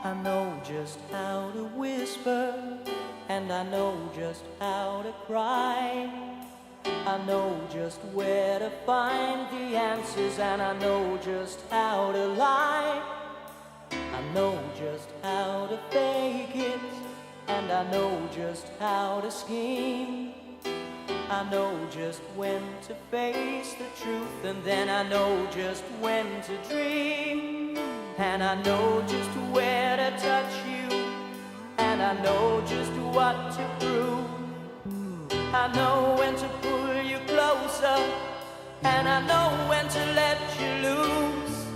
I know just how to whisper, and I know just how to cry. I know just where to find the answers, and I know just how to lie. I know just how to fake it, and I know just how to scheme. I know just when to face the truth, and then I know just when to dream. And I know just where to touch you, and I know just what to prove. I know when to pull you closer, and I know when to let you loose.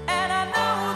And I know